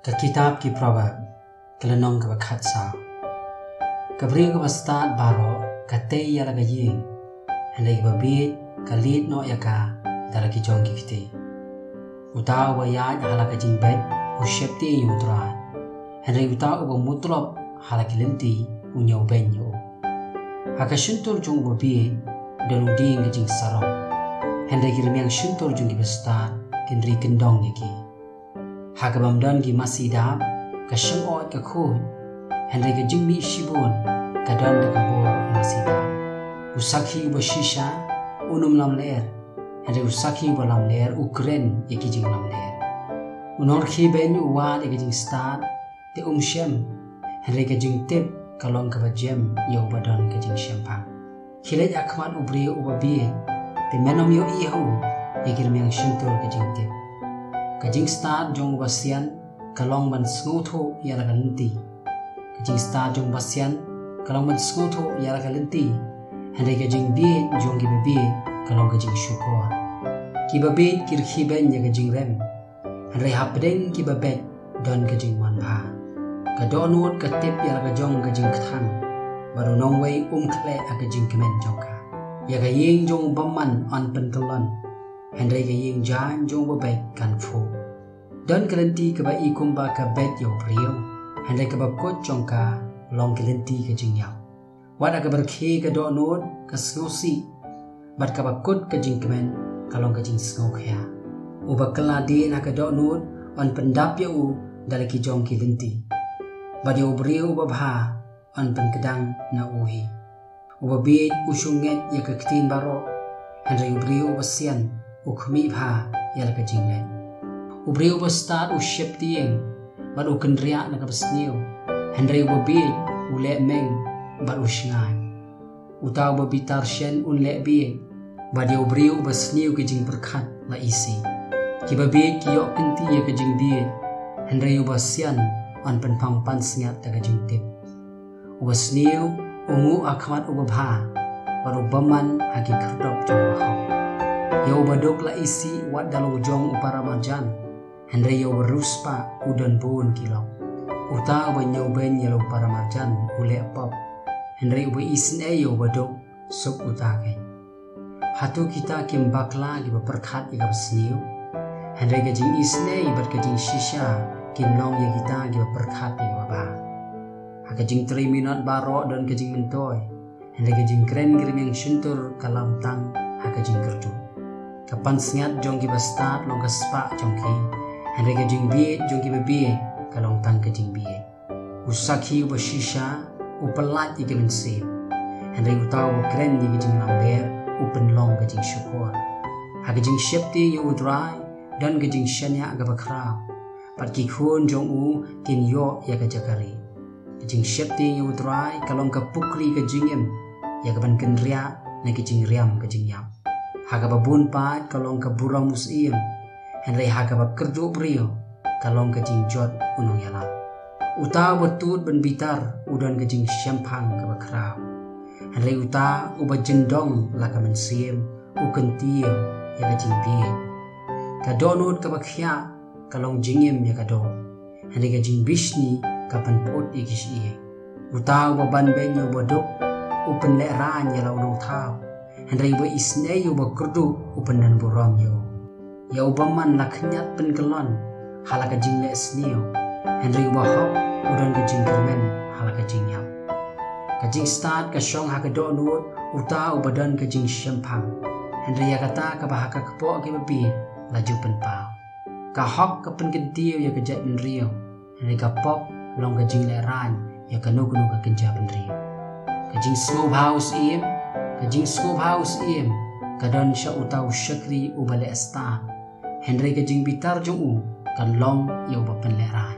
Ke kitab ki Proverb kelenong ke bakat sa kabri ke bastat baro kate yala ga ying handai ke babit kalit no yaka dala ki jong ki kite uta wa ya hala ka jing bet u shepti yu tra handai uta u mutlop hala ki lenti u nyaw ben yo haka shuntur jong babi dalu ding ke jing sarong handai ki remiang shuntur jong ki bastat kinri kendong yaki Hagabam dan gi masida ka shemot ka khun handai ka jingmi shibun ka dan da ka bor masida usakhi ba shisha unum lam ler handai usakhi ba lam ler ukren yaki jing lam ler unor khi ben uwa de jing start te shem handai ka jing tip kalong ka ba jem yo ba dan ka jing shempa khilej akhman ubri ubabi te menom yo i ho yaki remiang shintur ka jing tip Kajing start jong basian kalong ban sngutho yara kalenti kajing start jong basian kalong ban sngutho yara kalenti handai kajing bi jong gi bi kalong kajing syukur ki babe kirkhi ben ya kajing rem handai hapdeng ki babe don kajing manba ka donut ka tip yara kajong kajing kthang baru nong wei khle akajing kemen jongka ya kaying jong baman on pentelon handai ka ying jan jong babai kan fu dan kelenti ke ba ikum ba ka bet yo prio handai ka ba kot jongka long kelenti ke jingyao wada ka berkhe ka do nod ka snosi bat ka ba kot ka jingkemen kalong ka jing snokya u ba keladi na ka do nod on pendap ya u dal ki jong kelenti ba yo prio ba bha on penkedang na uhi u ba bit usunget ya ka ktin baro handai prio ba sian ukmi bha yala ka jinglen ubri uba start u shep tieng bat u kendria na ka besniu handai uba bi u le meng bat u shngai uta uba bitar shen un le bi bat dia ubri uba sniu ke jing berkat la isi ki ba bi ki yo kenti ya ka jing bi handai uba sian on pen pang pan sngat ta ka jing tip uba sniu ungu akhmat uba bha bat u baman hagi kerdop jong bahau Yau badok la isi wat dalau jong upara marjan handai yau beruspa udan pun kilong uta banyau ben yau para marjan ule pop handai uba isin yau badok sup uta ke hatu kita kim bakla gi berkat iga besniu handai gajing isne ibat gajing shisha kim long ya kita gi berkat iga ba hakajing 3 minut baro dan gajing mentoy handai gajing keren girim yang shuntur kalam tang hakajing kerdu kapan sengat jong ki bastat long kaspa jong ki handai ka jing bi jong ki bi kalong tang ka jing bi usakhi u shisha u pelat ki mense handai u taw kren ni jing lamber u penlong ka jing syukur ha ka jing shepti u dry dan ka jing shanya ga bakra pat ki khun jong u kin yo ya ka jakari ka jing shepti u dry kalong ka pukri ka jingem ya ka ban kenria na ki jing riam ka jing yap Haga babun pat kalong ka burang musim handai haga bab kerdu brio kalong ka jing jot unong yalam uta betut ben bitar udan ka jing syampang ka bakrau handai uta uba jendong la ka mensim u kentio ya ka jing bi ka donut ka bakhya kalong jingem ya ka do handai ka jing bishni ka pan pot ikish ie uta uba ban benyo bodok u pen le ran ya la unong thau handai uba isne yu ba kurdu upenan buram yo ya uba man la khnyat pen kelon halaka jing le snio handai uba hok udan ka jing kermen halaka jing yap ka jing start ka shong ha ka do nut uta uba dan ka jing shampang handai ya kata ka bahaka kepo ke babi laju pen pau ka hok ka pen kentiu ya ka jat pen rio handai ka pop long ka jing le ran ya ka nugu ka kenja pen rio ka jing smoke house im Kajing scope house im kadon sya utau syakri ubale esta handai kajing bitar jong u kan long yo ba penleran